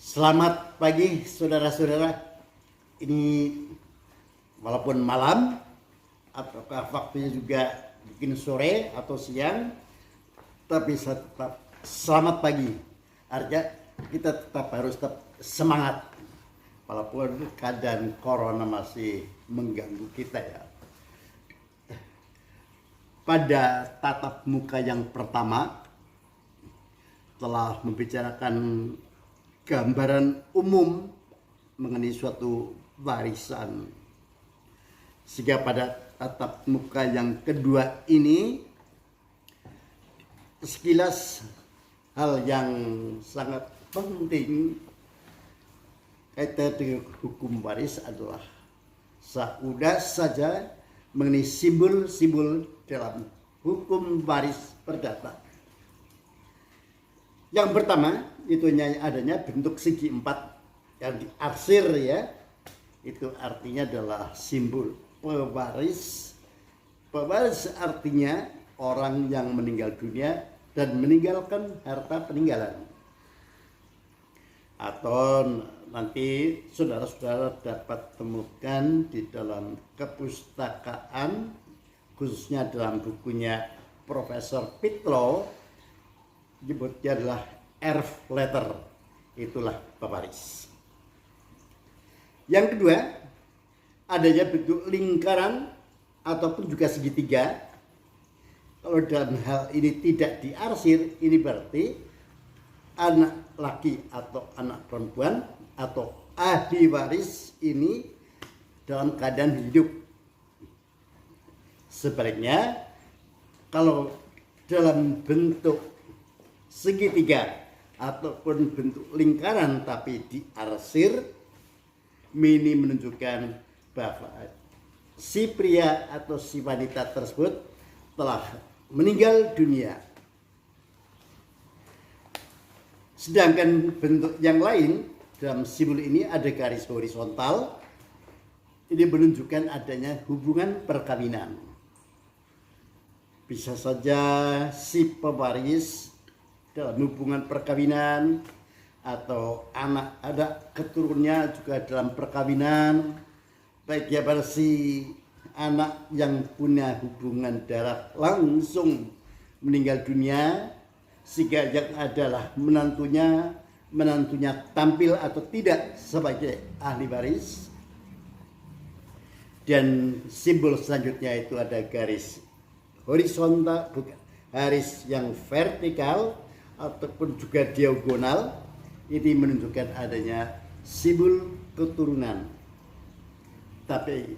Selamat pagi saudara-saudara. Ini walaupun malam ataukah waktunya juga mungkin sore atau siang, tapi tetap selamat pagi. Artinya kita harus tetap semangat walaupun keadaan corona masih mengganggu kita ya. Pada tatap muka yang pertama telah membicarakan gambaran umum mengenai suatu warisan. Sehingga pada tatap muka yang kedua ini sekilas hal yang sangat penting kaitan dengan hukum waris adalah sudah saja mengenai simbol-simbol dalam hukum waris perdata. Yang pertama itu adanya bentuk segi empat yang diarsir ya. Itu artinya adalah simbol pewaris. Pewaris artinya orang yang meninggal dunia dan meninggalkan harta peninggalan. Atau nanti saudara-saudara dapat temukan di dalam kepustakaan, khususnya dalam bukunya Profesor Pitlow, nyebutnya adalah Erf letter, itulah pewaris. Yang kedua, adanya bentuk lingkaran ataupun juga segitiga. Kalau dalam hal ini tidak diarsir, ini berarti anak laki atau anak perempuan atau ahli waris ini dalam keadaan hidup. Sebaliknya, kalau dalam bentuk segitiga ataupun bentuk lingkaran tapi diarsir, ini menunjukkan bahwa si pria atau si wanita tersebut telah meninggal dunia. Sedangkan bentuk yang lain dalam simbol ini ada garis horizontal, ini menunjukkan adanya hubungan perkawinan. Bisa saja si pewaris dalam hubungan perkawinan atau anak ada keturunannya juga dalam perkawinan, baik ya pada si anak yang punya hubungan darah langsung meninggal dunia sehingga yang adalah menantunya tampil atau tidak sebagai ahli waris. Dan simbol selanjutnya itu ada garis horizontal, bukan garis yang vertikal ataupun juga diagonal. Ini menunjukkan adanya simbol keturunan. Tapi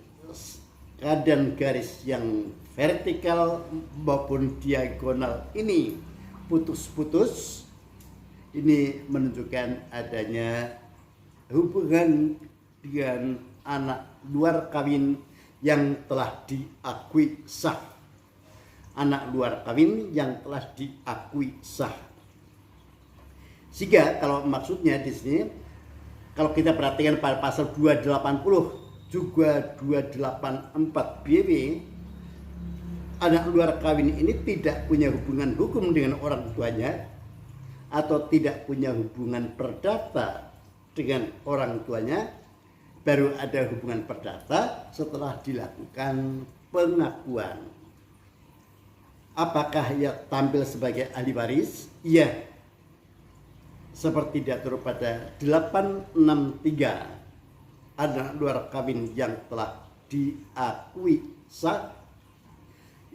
keadaan garis yang vertikal maupun diagonal ini putus-putus, ini menunjukkan adanya hubungan dengan anak luar kawin yang telah diakui sah. Anak luar kawin yang telah diakui sah. Sehingga kalau maksudnya di sini, kalau kita perhatikan pada pasal 280 juga 284 BW, anak luar kawin ini tidak punya hubungan hukum dengan orang tuanya atau tidak punya hubungan perdata dengan orang tuanya. Baru ada hubungan perdata setelah dilakukan pengakuan. Apakah ia tampil sebagai ahli waris? Iya. Seperti diatur pada 863, anak luar kawin yang telah diakui sah,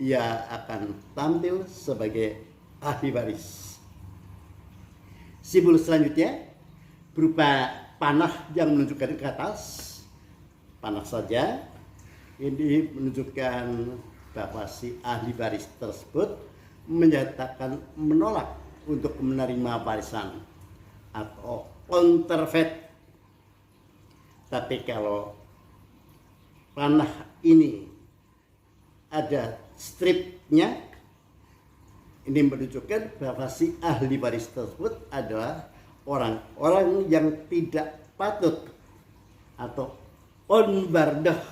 ia akan tampil sebagai ahli waris. Simbol selanjutnya berupa panah yang menunjukkan ke atas, panah saja. Ini menunjukkan bahwa si ahli waris tersebut menyatakan menolak untuk menerima warisan atau counterfeit. Tapi kalau panah ini ada stripnya, ini menunjukkan bahwa si ahli waris tersebut adalah orang-orang yang tidak patut atau onbardah.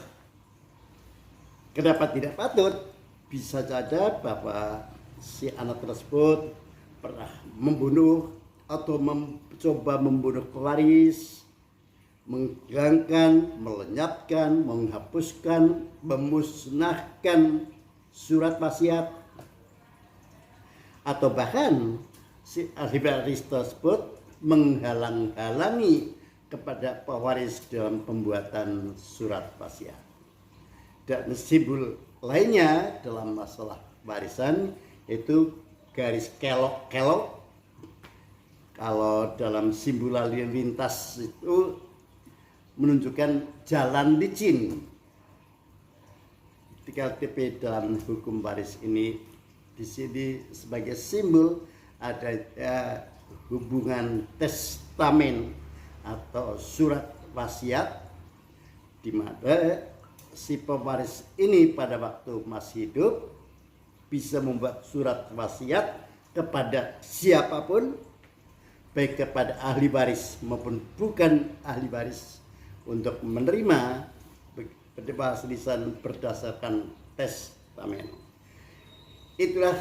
Kenapa tidak patut? Bisa saja bahwa si anak tersebut pernah membunuh atau mencoba membunuh pewaris, menghilangkan, melenyapkan, menghapuskan, memusnahkan surat wasiat, atau bahkan si ahli waris tersebut menghalang-halangi kepada pewaris dalam pembuatan surat wasiat. Dan simbol lainnya dalam masalah warisan itu garis kelok-kelok. Kalau dalam simbol lalu lintas itu menunjukkan jalan licin. TKTP dalam hukum waris ini di sini sebagai simbol ada hubungan testamen atau surat wasiat, di mana si pewaris ini pada waktu masih hidup bisa membuat surat wasiat kepada siapapun, baik kepada ahli waris maupun bukan ahli waris, untuk menerima pewarisan berdasarkan testamen. Itulah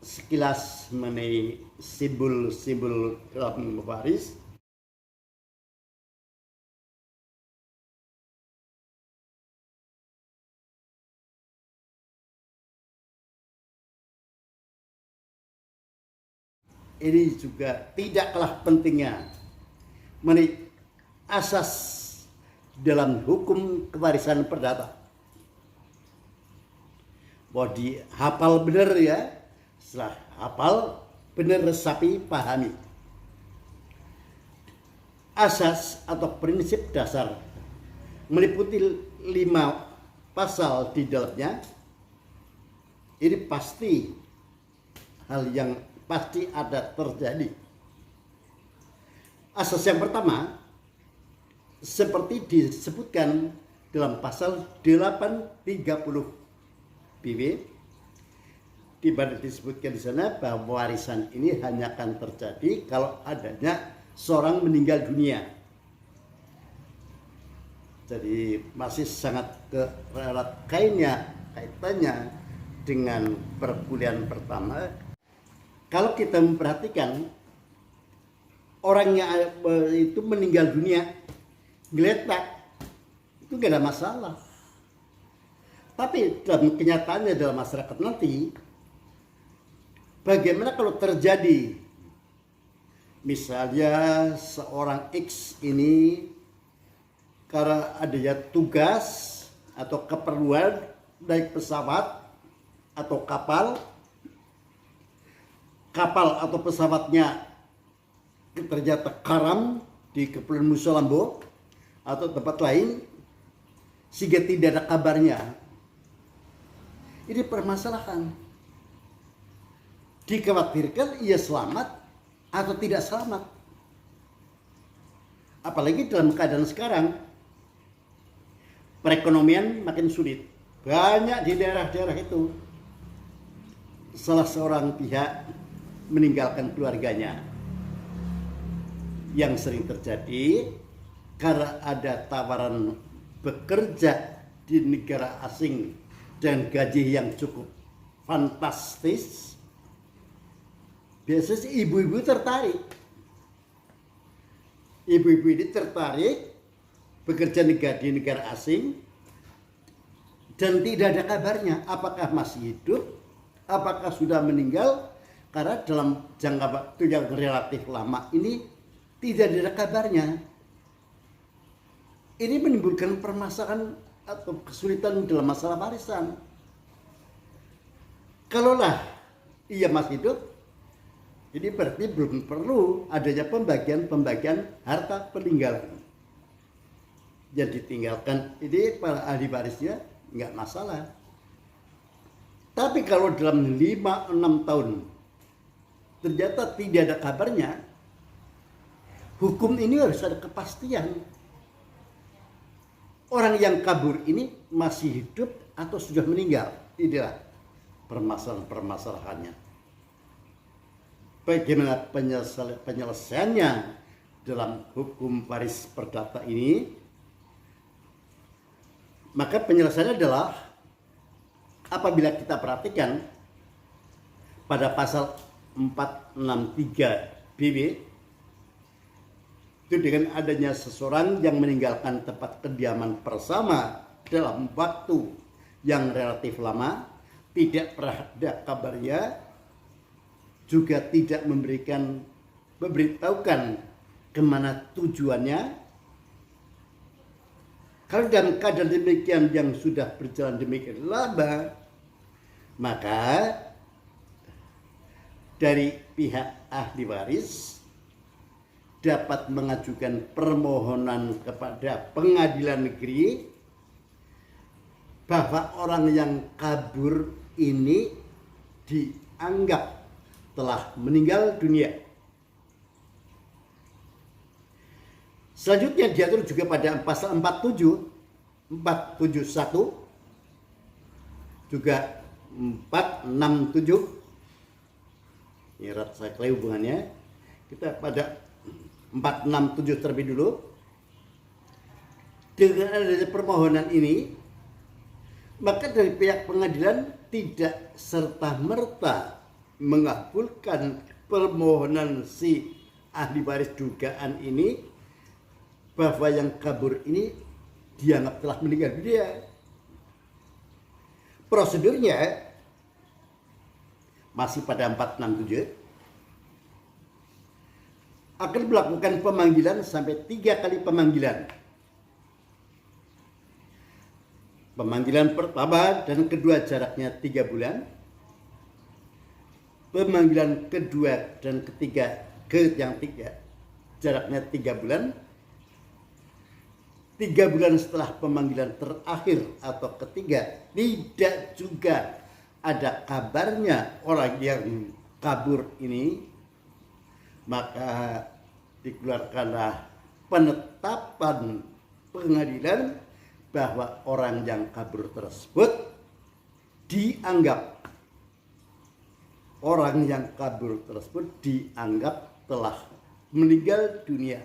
sekilas mengenai simbol-simbol dalam waris. Ini juga tidak kalah pentingnya mengenai asas dalam hukum kewarisan perdata. Bahwa dihafal benar ya, setelah hafal benar resapi pahami. Asas atau prinsip dasar meliputi 5 pasal di dalamnya. Ini pasti hal yang pasti ada terjadi. Asas yang pertama seperti disebutkan dalam pasal 830 BW, di mana disebutkan di sana bahwa warisan ini hanya akan terjadi kalau adanya seorang meninggal dunia. Jadi masih sangat erat kaitannya dengan perkuliahan pertama. Kalau kita memperhatikan orang yang itu meninggal dunia geletak, itu gak ada masalah. Tapi dalam kenyataannya dalam masyarakat nanti, bagaimana kalau terjadi misalnya seorang X ini karena adanya tugas atau keperluan naik pesawat atau kapal atau pesawatnya ternyata karam di Kepulauan Nusa Lombok atau tempat lain sehingga tidak ada kabarnya. Ini permasalahan. Dikhawatirkan ia selamat atau tidak selamat. Apalagi dalam keadaan sekarang perekonomian makin sulit. Banyak di daerah-daerah itu salah seorang pihak meninggalkan keluarganya. Yang sering terjadi karena ada tawaran bekerja di negara asing dan gaji yang cukup fantastis, biasanya ibu-ibu tertarik. Ibu-ibu ini tertarik bekerja di negara asing dan tidak ada kabarnya apakah masih hidup, apakah sudah meninggal, karena dalam jangka waktu yang relatif lama ini tidak ada kabarnya. Ini menimbulkan permasalahan atau kesulitan dalam masalah warisan. Kalaulah ia masih hidup, ini berarti belum perlu adanya pembagian harta peninggalan. Yang ditinggalkan ini para ahli warisnya nggak masalah. Tapi kalau dalam 5-6 tahun ternyata tidak ada kabarnya, hukum ini harus ada kepastian. Orang yang kabur ini masih hidup atau sudah meninggal. Inilah permasalahannya. Bagaimana penyelesaiannya dalam hukum waris perdata ini? Maka penyelesaiannya adalah apabila kita perhatikan pada pasal 463 BW itu dengan adanya seseorang yang meninggalkan tempat kediaman bersama dalam waktu yang relatif lama, tidak pernah ada kabarnya, juga tidak memberitahukan kemana tujuannya. Kalau dalam keadaan demikian yang sudah berjalan demikian lama, maka dari pihak ahli waris dapat mengajukan permohonan kepada pengadilan negeri bahwa orang yang kabur ini dianggap telah meninggal dunia. Selanjutnya diatur juga pada pasal 471 juga 467. Ini erat sekali hubungannya. Kita pada 467 terlebih dulu. Dengan adanya permohonan ini, maka dari pihak pengadilan tidak serta-merta mengabulkan permohonan si ahli waris dugaan ini bahwa yang kabur ini dianggap telah meninggal dunia. Prosedurnya masih pada 467 akan melakukan pemanggilan sampai 3 kali pemanggilan. Pemanggilan pertama dan kedua jaraknya 3 bulan. Pemanggilan kedua dan ketiga yang tiga jaraknya 3 bulan. 3 bulan setelah pemanggilan terakhir atau ketiga tidak juga ada kabarnya orang yang kabur ini, maka dikeluarkanlah penetapan pengadilan bahwa orang yang kabur tersebut dianggap telah meninggal dunia.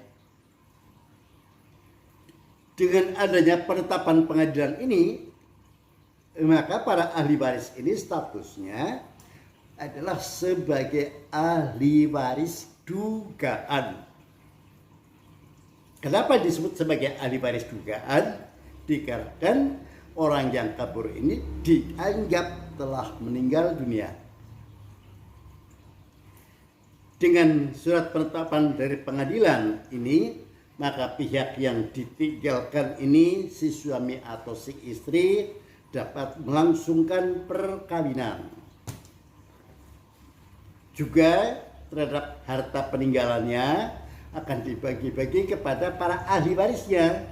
Dengan adanya penetapan pengadilan ini, maka para ahli waris ini statusnya adalah sebagai ahli waris dugaan. Kenapa disebut sebagai ahli waris dugaan? Dikarenakan orang yang kabur ini dianggap telah meninggal dunia. Dengan surat penetapan dari pengadilan ini, maka pihak yang ditinggalkan ini, si suami atau si istri, dapat melangsungkan perkawinan. Juga terhadap harta peninggalannya akan dibagi-bagi kepada para ahli warisnya.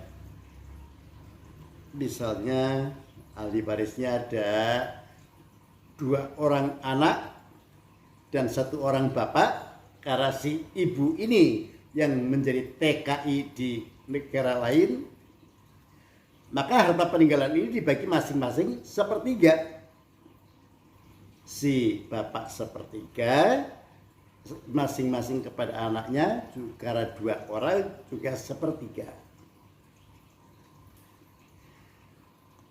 Misalnya ahli warisnya ada 2 orang anak dan 1 orang bapak, karena si ibu ini yang menjadi TKI di negara lain, maka harta peninggalan ini dibagi masing-masing sepertiga. Si bapak sepertiga, masing-masing kepada anaknya, juga 2 orang juga sepertiga.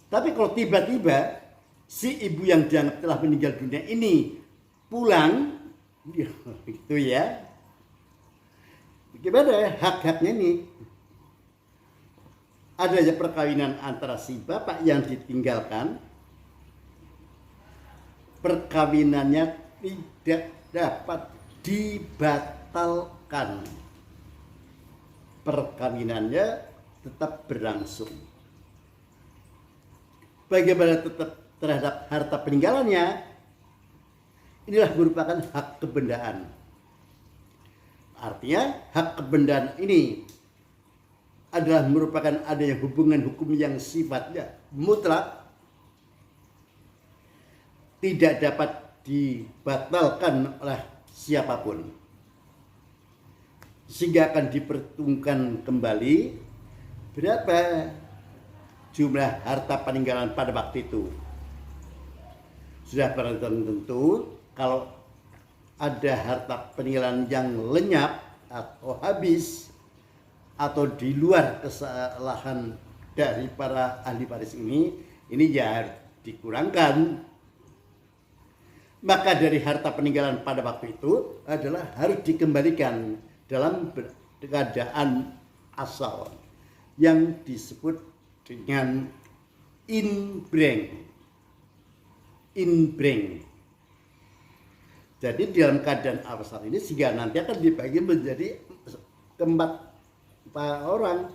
Tapi kalau tiba-tiba si ibu yang dianggap telah meninggal dunia ini pulang, gitu ya, gimana hak-haknya ini? Adanya perkawinan antara si bapak yang ditinggalkan, perkawinannya tidak dapat dibatalkan, perkawinannya tetap berlangsung. Bagaimana tetap terhadap harta peninggalannya? Inilah merupakan hak kebendaan. Artinya hak kebendaan ini adalah merupakan adanya hubungan hukum yang sifatnya mutlak, tidak dapat dibatalkan oleh siapapun, sehingga akan diperhitungkan kembali berapa jumlah harta peninggalan pada waktu itu. Sudah barang tentu kalau ada harta peninggalan yang lenyap atau habis atau di luar kesalahan dari para ahli waris ini ya harus dikurangkan. Maka dari harta peninggalan pada waktu itu adalah harus dikembalikan keadaan asal yang disebut dengan inbranch. Jadi dalam keadaan asal ini sehingga nanti akan dibagi menjadi keempat orang.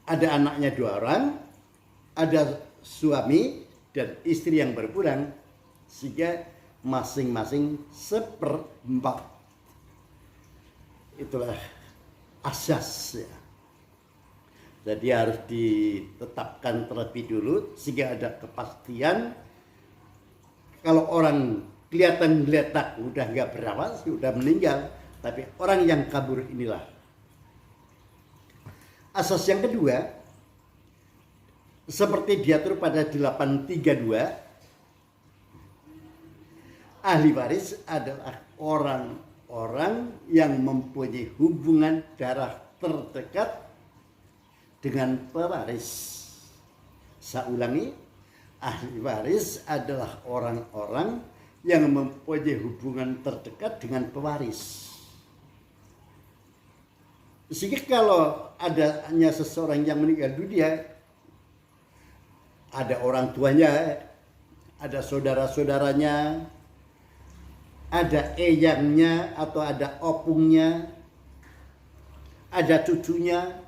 Ada anaknya 2 orang, ada suami dan istri yang berkurang, sehingga masing-masing 1/4. Itulah asas ya. Jadi harus ditetapkan terlebih dulu sehingga ada kepastian. Kalau orang kelihatan geletak udah nggak berawas, udah meninggal, tapi orang yang kabur inilah. Asas yang kedua, seperti diatur pada 832, ahli waris adalah orang-orang yang mempunyai hubungan darah terdekat dengan pewaris. Saya ulangi, ahli waris adalah orang-orang yang mempunyai hubungan terdekat dengan pewaris. Sehingga kalau adanya seseorang yang meninggal dunia, ada orang tuanya, ada saudara-saudaranya, ada eyangnya atau ada opungnya, ada cucunya.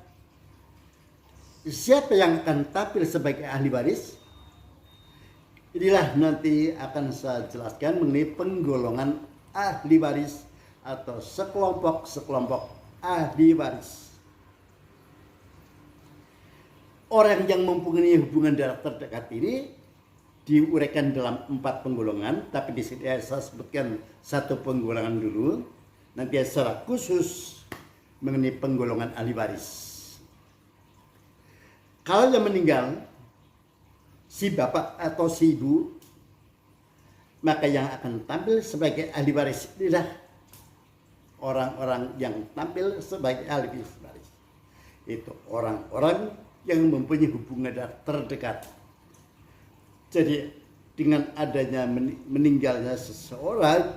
Siapa yang akan tampil sebagai ahli waris? Inilah nanti akan saya jelaskan mengenai penggolongan ahli waris atau sekelompok ahli waris. Orang yang mempunyai hubungan darah terdekat ini diuraikan dalam 4 penggolongan, tapi di sini saya sebutkan 1 penggolongan dulu. Nanti secara khusus mengenai penggolongan ahli waris. Kalau yang meninggal si bapak atau si ibu, maka yang akan tampil sebagai ahli waris inilah orang-orang yang tampil sebagai ahli waris. Itu orang-orang yang mempunyai hubungan darah terdekat. Jadi dengan adanya meninggalnya seseorang,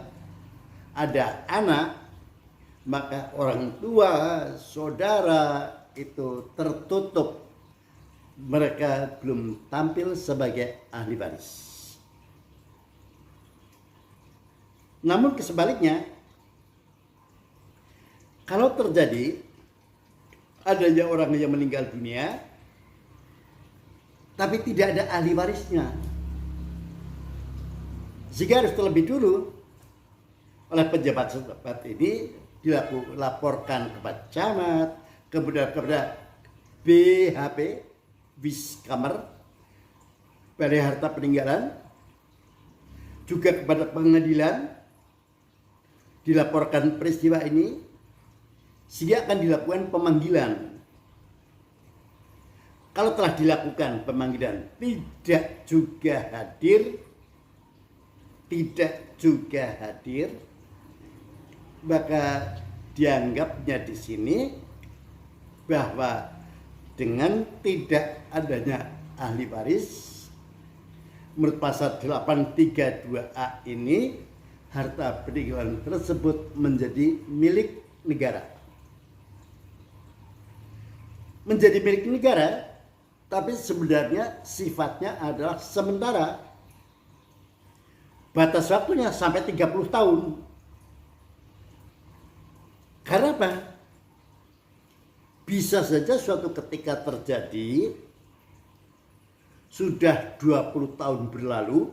ada anak, maka orang tua, saudara itu tertutup. Mereka belum tampil sebagai ahli waris. Namun sebaliknya, kalau terjadi adanya orang yang meninggal dunia, tapi tidak ada ahli warisnya, jika harus terlebih dulu oleh pejabat setempat ini dilaporkan kepada camat, kemudian kepada BHP, Biskamar, Balai Harta Peninggalan, juga kepada pengadilan, dilaporkan peristiwa ini, sehingga akan dilakukan pemanggilan. Kalau telah dilakukan pemanggilan tidak juga hadir, maka dianggapnya di sini bahwa dengan tidak adanya ahli waris, menurut pasal 832A ini, harta peninggalan tersebut menjadi milik negara. Menjadi milik negara, tapi sebenarnya sifatnya adalah sementara. Batas waktunya sampai 30 tahun. Karena apa? Bisa saja suatu ketika terjadi, sudah 20 tahun berlalu,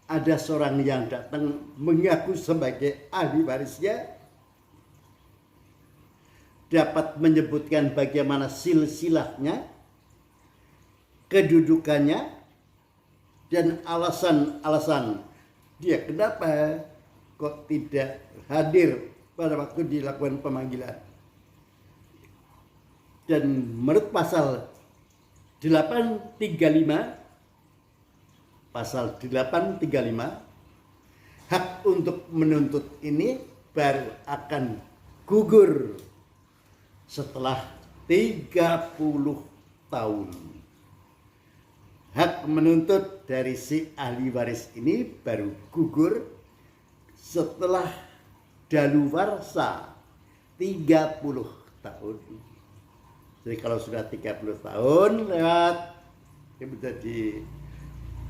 ada seorang yang datang mengaku sebagai ahli warisnya, dapat menyebutkan bagaimana silsilahnya, kedudukannya, dan alasan-alasan dia kenapa kok tidak hadir pada waktu dilakukan pemanggilan. Dan menurut pasal 835, hak untuk menuntut ini baru akan gugur setelah 30 tahun. Hak menuntut dari si ahli waris ini baru gugur setelah daluwarsa 30 tahun. Jadi kalau sudah 30 tahun lewat, dia menjadi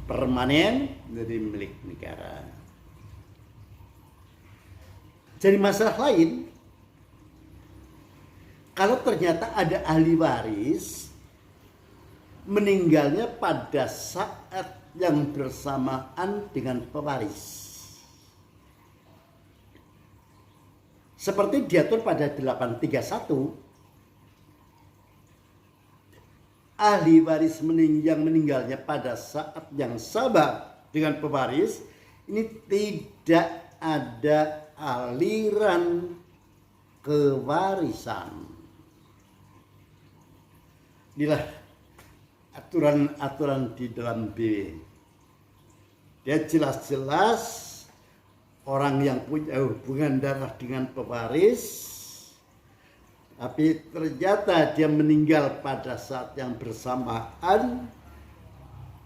permanen, menjadi milik negara. Jadi masalah lain, kalau ternyata ada ahli waris meninggalnya pada saat yang bersamaan dengan pewaris, seperti diatur pada 831, ahli waris yang meninggalnya pada saat yang sama dengan pewaris, ini tidak ada aliran kewarisan. Inilah aturan-aturan di dalam BW. Dia jelas-jelas orang yang punya hubungan darah dengan pewaris, tapi ternyata dia meninggal pada saat yang bersamaan,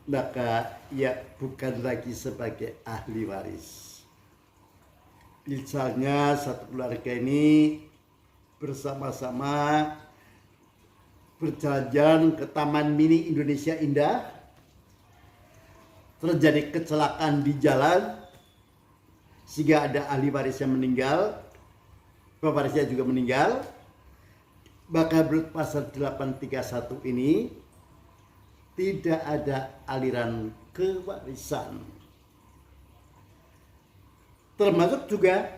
maka ia bukan lagi sebagai ahli waris. Misalnya satu keluarga ini bersama-sama berjalan ke Taman Mini Indonesia Indah, terjadi kecelakaan di jalan sehingga ada ahli waris yang meninggal, pewarisnya juga meninggal, maka menurut pasal 831 ini tidak ada aliran kewarisan. Termasuk juga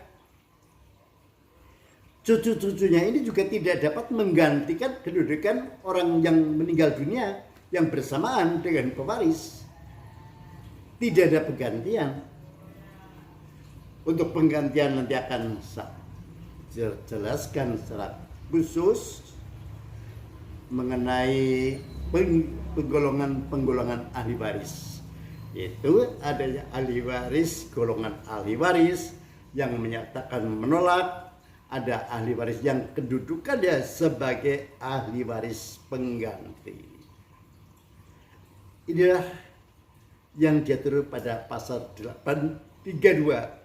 cucu-cucunya ini juga tidak dapat menggantikan kedudukan orang yang meninggal dunia yang bersamaan dengan pewaris. Tidak ada penggantian. Untuk penggantian nanti akan saya jelaskan secara khusus mengenai penggolongan ahli waris. Itu adanya ahli waris, golongan ahli waris yang menyatakan menolak, ada ahli waris yang kedudukannya sebagai ahli waris pengganti. Inilah yang diatur pada pasal 832.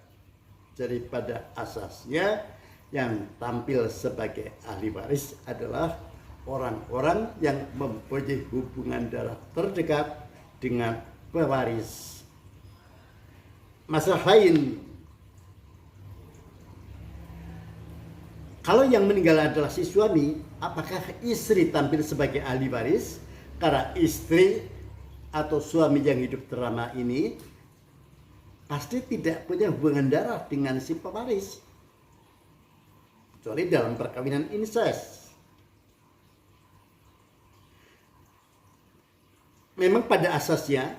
Jadi pada asasnya yang tampil sebagai ahli waris adalah orang-orang yang mempunyai hubungan darah terdekat dengan pewaris. Masalah lain, kalau yang meninggal adalah si suami, apakah istri tampil sebagai ahli waris? Karena istri atau suami yang hidup terlama ini pasti tidak punya hubungan darah dengan si pewaris, kecuali dalam perkawinan incest. Memang pada asasnya,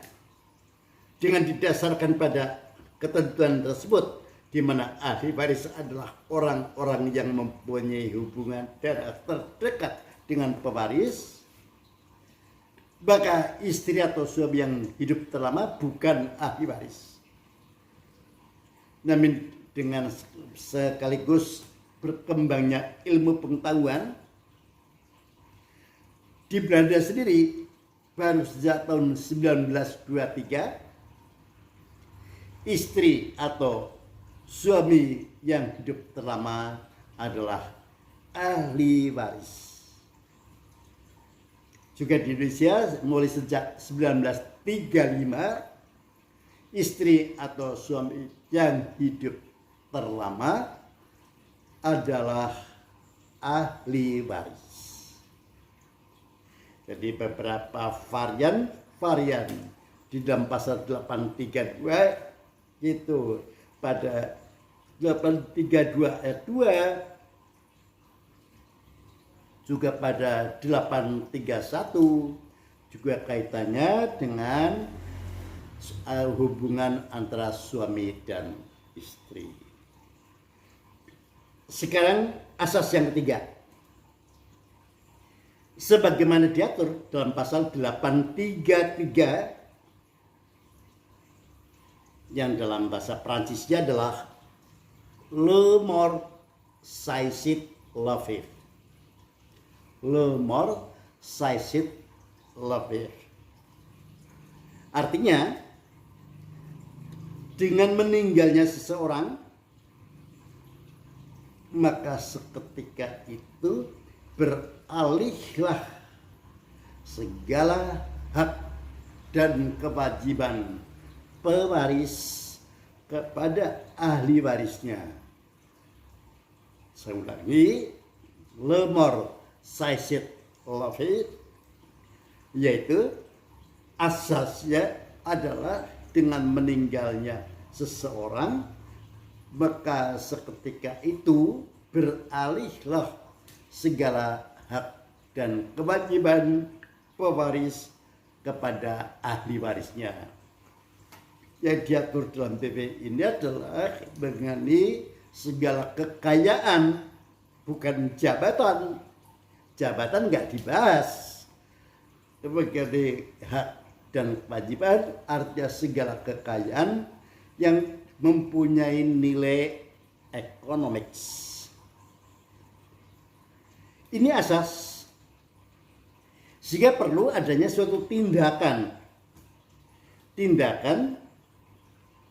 dengan didasarkan pada ketentuan tersebut, di mana ahli waris adalah orang-orang yang mempunyai hubungan darah terdekat dengan pewaris, maka istri atau suami yang hidup terlama bukan ahli waris. Namun dengan sekaligus berkembangnya ilmu pengetahuan, di Belanda sendiri baru sejak tahun 1923, istri atau suami yang hidup terlama adalah ahli waris. Juga di Indonesia mulai sejak 1935, istri atau suami yang hidup terlama adalah ahli waris. Jadi beberapa varian di dalam pasal 832 itu pada 832 ayat 2, juga pada 831 juga kaitannya dengan hubungan antara suami dan istri. Sekarang asas yang ketiga, sebagaimana diatur dalam pasal 833 yang dalam bahasa Prancisnya adalah le mort saissit la vie. Le mort saissit la vie. Artinya, dengan meninggalnya seseorang, maka seketika itu beralihlah segala hak dan kewajiban pewaris kepada ahli warisnya. Saya ulangi, lemor Said Lafid, yaitu asasnya adalah dengan meninggalnya seseorang, maka seketika itu beralihlah segala hak dan kewajiban pewaris kepada ahli warisnya. Yang diatur dalam PP ini adalah mengenai segala kekayaan, bukan jabatan. Jabatan nggak dibahas. Mengenai hak dan kewajiban artinya segala kekayaan yang mempunyai nilai ekonomis. Ini asas. Sehingga perlu adanya suatu tindakan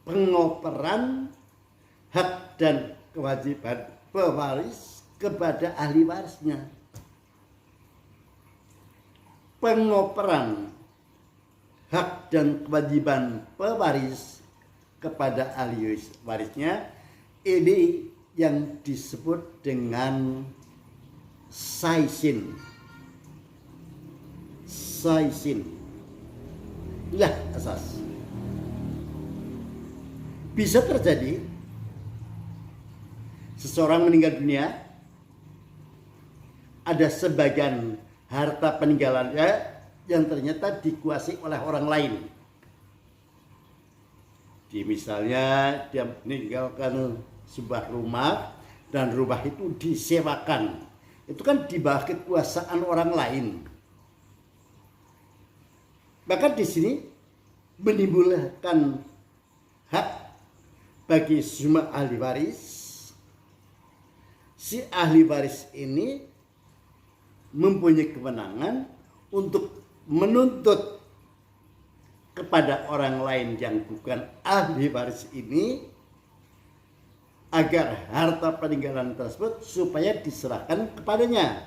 pengoperan hak dan kewajiban pewaris kepada ahli warisnya. Pengoperan hak dan kewajiban pewaris kepada ahli warisnya ini yang disebut dengan saisin. Inilah asas. Bisa terjadi seseorang meninggal dunia, ada sebagian harta peninggalannya yang ternyata dikuasai oleh orang lain. Misalnya dia meninggalkan sebuah rumah dan rumah itu disewakan. Itu kan di bawah kekuasaan orang lain. Maka di sini menimbulkan hak bagi semua ahli waris. Si ahli waris ini mempunyai kewenangan untuk menuntut kepada orang lain yang bukan ahli waris ini agar harta peninggalan tersebut supaya diserahkan kepadanya,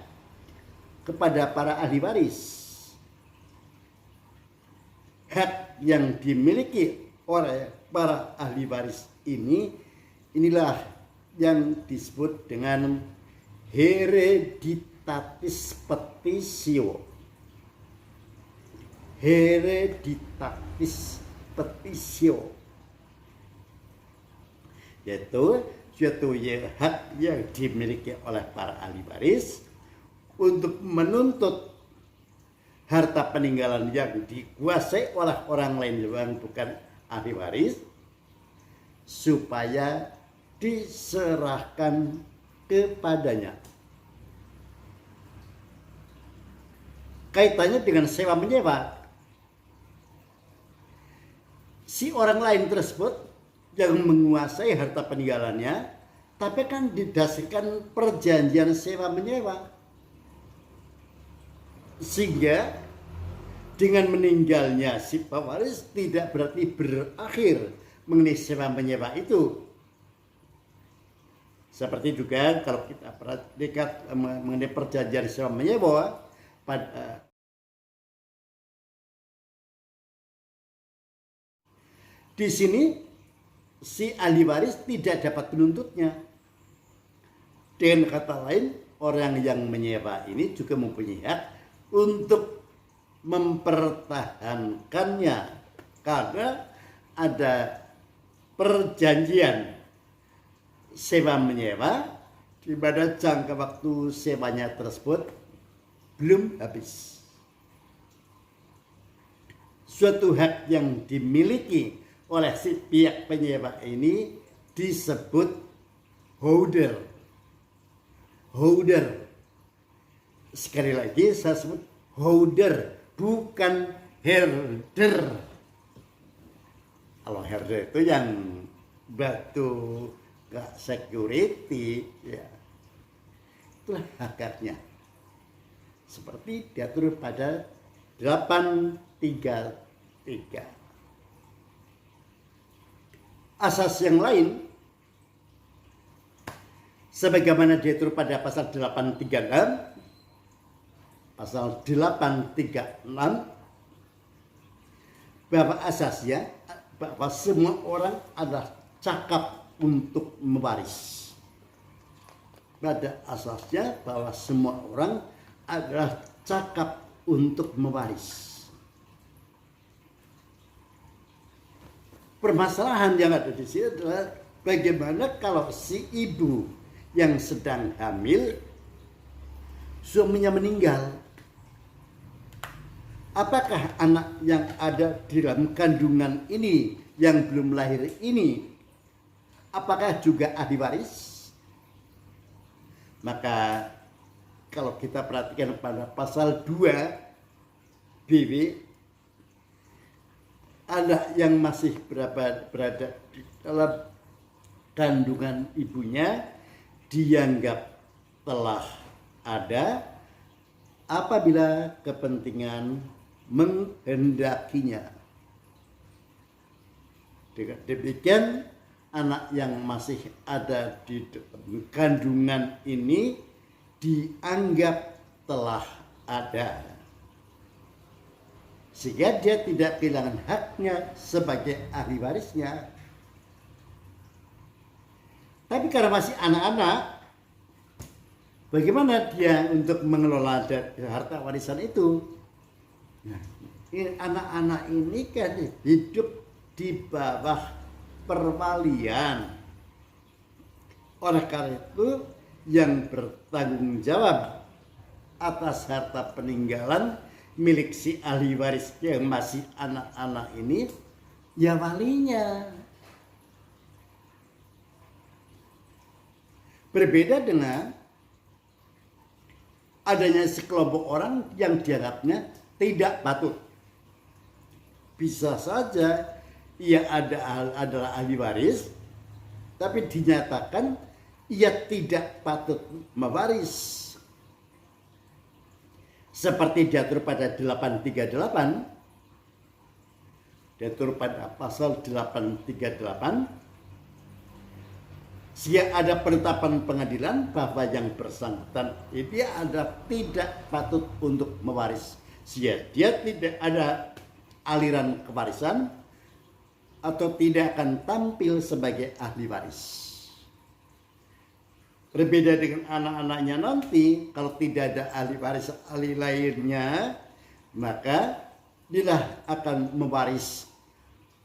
kepada para ahli waris. Hak yang dimiliki oleh para ahli waris inilah yang disebut dengan hereditatis petitio. Hereditatis petitio, yaitu suatu hak yang dimiliki oleh para ahli waris untuk menuntut harta peninggalan yang dikuasai oleh orang lain yang bukan ahli waris supaya diserahkan kepadanya. Kaitannya dengan sewa menyewa. Si orang lain tersebut yang menguasai harta peninggalannya, tapi kan didasarkan perjanjian sewa menyewa. Sehingga dengan meninggalnya si pewaris tidak berarti berakhir mengenai sewa menyewa itu. Seperti juga kalau kita perhatikan mengenai perjanjian sewa menyewa pada di sini si ahli waris tidak dapat menuntutnya. Dengan kata lain, orang yang menyewa ini juga mempunyai hak untuk mempertahankannya karena ada perjanjian sewa menyewa di mana jangka waktu sewanya tersebut belum habis. Suatu hak yang dimiliki oleh si pihak penyewa ini disebut holder. Sekali lagi saya sebut holder, bukan herder. Kalau herder itu yang batu gak security, ya itulah haknya. Seperti diatur pada 833. Asas yang lain, sebagaimana diatur pada pasal 836, pasal 836 bahwa asasnya bahwa semua orang adalah cakap untuk mewaris. Pada asasnya bahwa semua orang adalah cakap untuk mewaris. Permasalahan yang ada di sini adalah bagaimana kalau si ibu yang sedang hamil suaminya meninggal. Apakah anak yang ada di dalam kandungan ini yang belum lahir ini apakah juga ahli waris? Maka kalau kita perhatikan pada pasal 2 BW, anak yang masih berada di dalam kandungan ibunya dianggap telah ada apabila kepentingan menghendakinya. Dengan demikian, anak yang masih ada di kandungan ini dianggap telah ada, sehingga dia tidak kehilangan haknya sebagai ahli warisnya. Tapi karena masih anak-anak, bagaimana dia untuk mengelola harta warisan itu? Nah, anak-anak ini kan hidup di bawah perwalian. Oleh karena itu, yang bertanggung jawab atas harta peninggalan milik si ahli waris yang masih anak-anak ini, ya walinya. Berbeda dengan adanya sekelompok orang yang dianggapnya tidak patut. Bisa saja ia adalah ahli waris, tapi dinyatakan ia tidak patut mewaris. Seperti diatur pada 838, diatur pada pasal 838, jika ada penetapan pengadilan bahwa yang bersangkutan dia ada tidak patut untuk mewaris. Jika dia tidak ada aliran kewarisan atau tidak akan tampil sebagai ahli waris. Berbeda dengan anak-anaknya nanti, kalau tidak ada ahli waris ahli lainnya, maka dia akan mewaris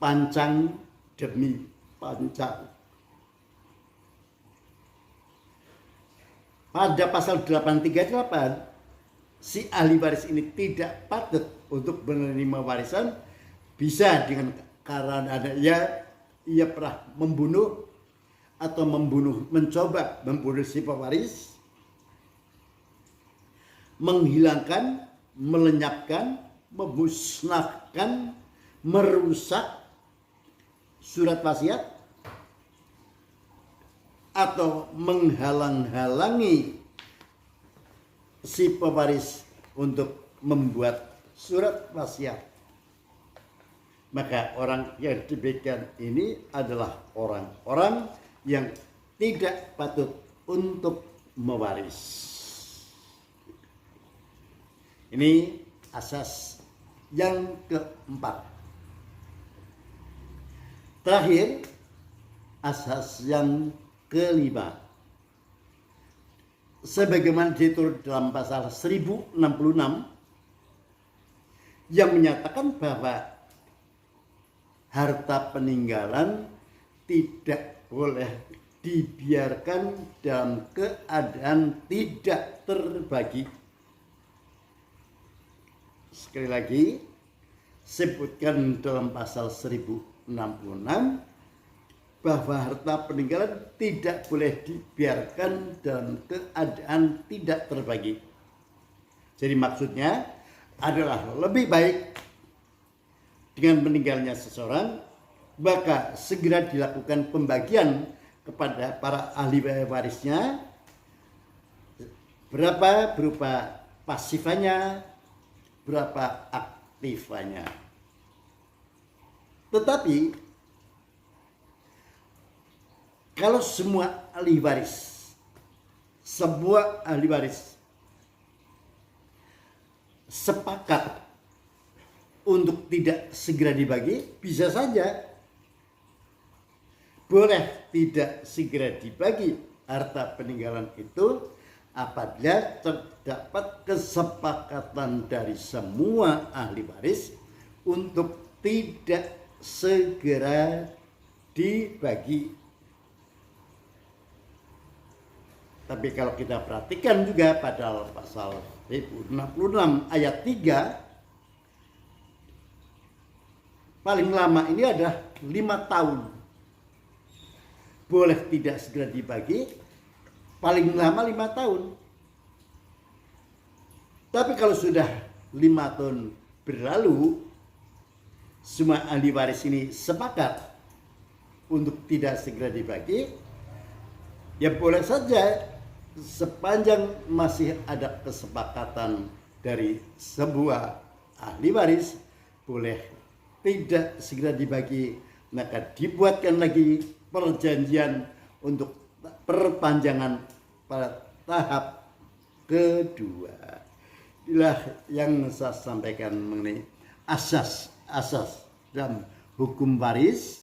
pancang demi pancang. Pada pasal 838, si ahli waris ini tidak patut untuk menerima warisan, bisa dengan karena ia pernah membunuh atau mencoba membunuh si pewaris, menghilangkan, melenyapkan, memusnahkan, merusak surat wasiat, atau menghalang-halangi si pewaris untuk membuat surat wasiat. Maka orang yang demikian ini adalah orang-orang yang tidak patut untuk mewaris. Ini asas yang keempat. Terakhir, asas yang kelima, sebagaimana diatur dalam pasal 1066 yang menyatakan bahwa harta peninggalan tidak boleh dibiarkan dalam keadaan tidak terbagi. Sekali lagi, sebutkan dalam pasal 1066 bahwa harta peninggalan tidak boleh dibiarkan dalam keadaan tidak terbagi. Jadi maksudnya adalah lebih baik dengan meninggalnya seseorang, maka segera dilakukan pembagian kepada para ahli warisnya, berapa berupa pasifannya, berapa aktifannya. Tetapi kalau semua ahli waris sebuah ahli waris sepakat untuk tidak segera dibagi, bisa saja boleh tidak segera dibagi harta peninggalan itu apabila terdapat kesepakatan dari semua ahli waris untuk tidak segera dibagi. Tapi kalau kita perhatikan juga pada pasal 1066 ayat 3, paling lama ini adalah 5 tahun. Boleh tidak segera dibagi, paling lama 5 tahun. Tapi kalau sudah 5 tahun berlalu, semua ahli waris ini sepakat untuk tidak segera dibagi, ya boleh saja sepanjang masih ada kesepakatan dari sebuah ahli waris boleh tidak segera dibagi, maka dibuatkan lagi perjanjian untuk perpanjangan pada tahap kedua. Inilah yang saya sampaikan mengenai asas dalam hukum waris.